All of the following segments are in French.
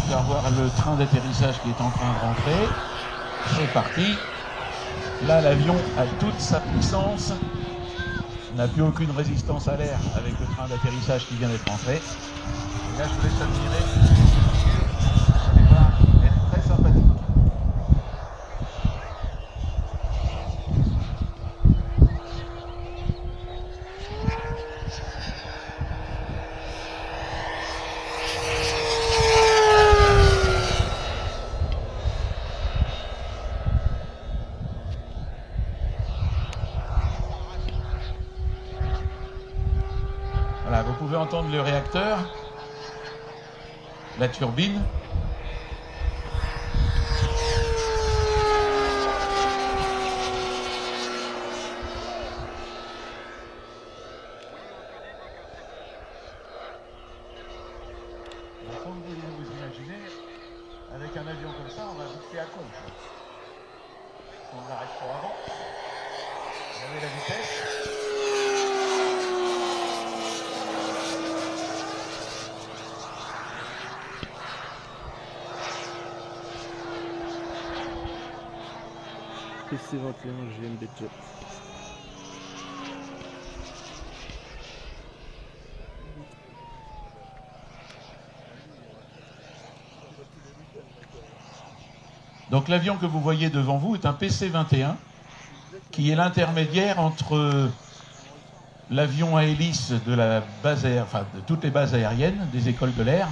faire voir le train d'atterrissage qui est en train de rentrer. C'est parti. Là, l'avion a toute sa puissance. N'a plus aucune résistance à l'air avec le train d'atterrissage qui vient d'être rentré. Et là, je vous laisse admirer. Vous allez voir, elle est très sympathique. Voilà, vous pouvez entendre le réacteur, la turbine. Comme vous vous imaginez, avec un avion comme ça, on va vite fait à con. On l'arrête trop avant. Vous avez la vitesse. PC-21 GMB Jet. Donc l'avion que vous voyez devant vous est un PC-21 qui est l'intermédiaire entre l'avion à hélice de la base de toutes les bases aériennes, des écoles de l'air,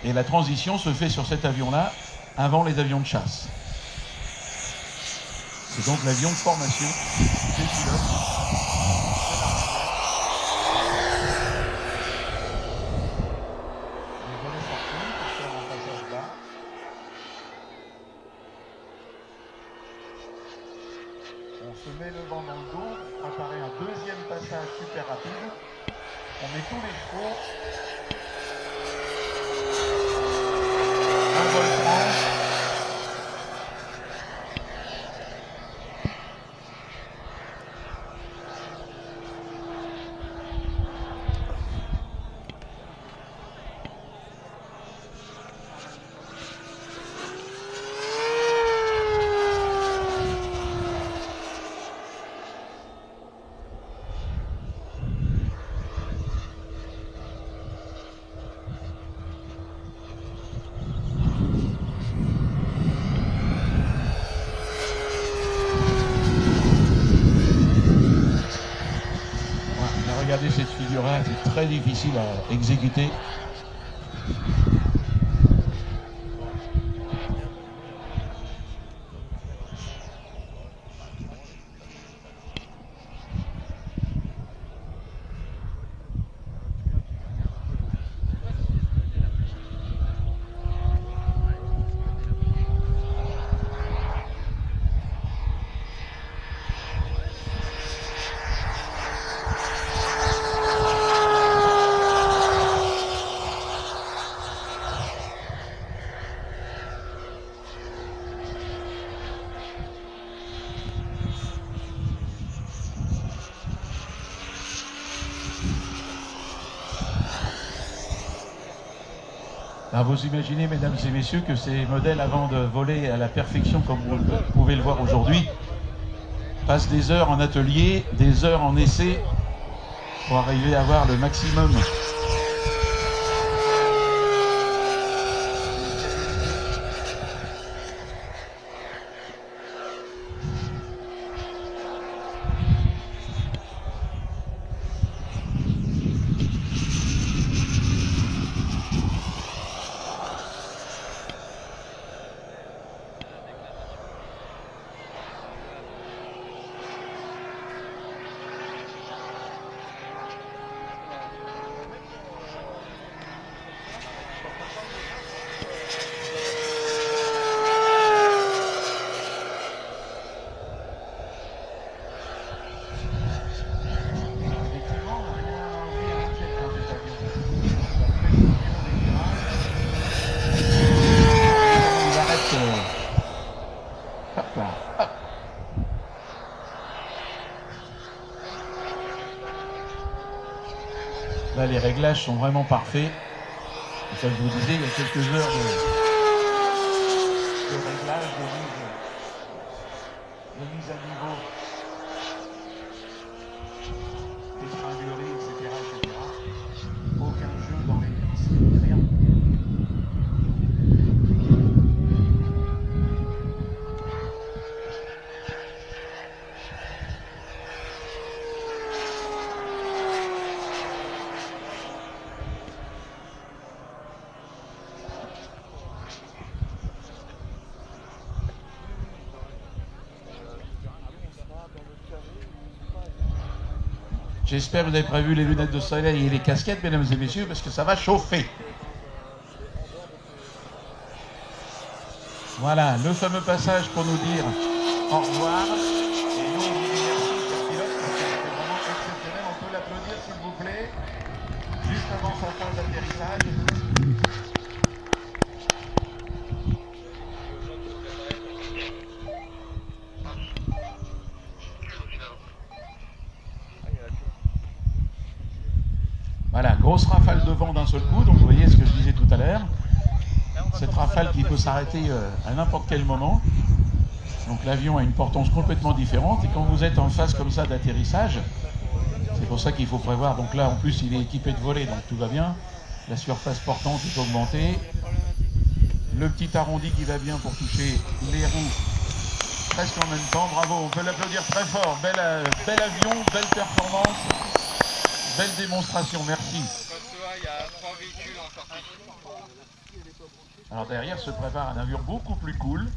et la transition se fait sur cet avion-là avant les avions de chasse. C'est donc l'avion de formation des pilotes. Les volets sortis pour faire un passage bas. On se met le vent dans le dos pour préparer un deuxième passage super rapide. On met tous les chevaux. Un vol franc. Regardez cette figure-là, c'est très difficile à exécuter. Alors vous imaginez, mesdames et messieurs, que ces modèles, avant de voler à la perfection, comme vous pouvez le voir aujourd'hui, passent des heures en atelier, des heures en essai, pour arriver à avoir le maximum. Là, les réglages sont vraiment parfaits. Et comme je vous disais, il y a quelques heures de réglage, de mise à niveau, d'étringlerie, etc., etc. Aucun jeu dans les listes, rien. J'espère que vous avez prévu les lunettes de soleil et les casquettes, mesdames et messieurs, parce que ça va chauffer. Voilà, le fameux passage pour nous dire au revoir. Et nous, on vous dit merci, cher pilote, parce que c'était vraiment exceptionnel. On peut l'applaudir, s'il vous plaît, juste avant sa phase d'atterrissage. Voilà, grosse rafale de vent d'un seul coup, donc vous voyez ce que je disais tout à l'heure. Cette rafale qui peut s'arrêter à n'importe quel moment. Donc l'avion a une portance complètement différente, et quand vous êtes en phase comme ça d'atterrissage, c'est pour ça qu'il faut prévoir. Donc là, en plus, il est équipé de volets, donc tout va bien. La surface portante est augmentée. Le petit arrondi qui va bien pour toucher les roues presque en même temps. Bravo, on peut l'applaudir très fort. Bel avion, belle performance. Belle démonstration, merci. Alors derrière se prépare un avion beaucoup plus cool.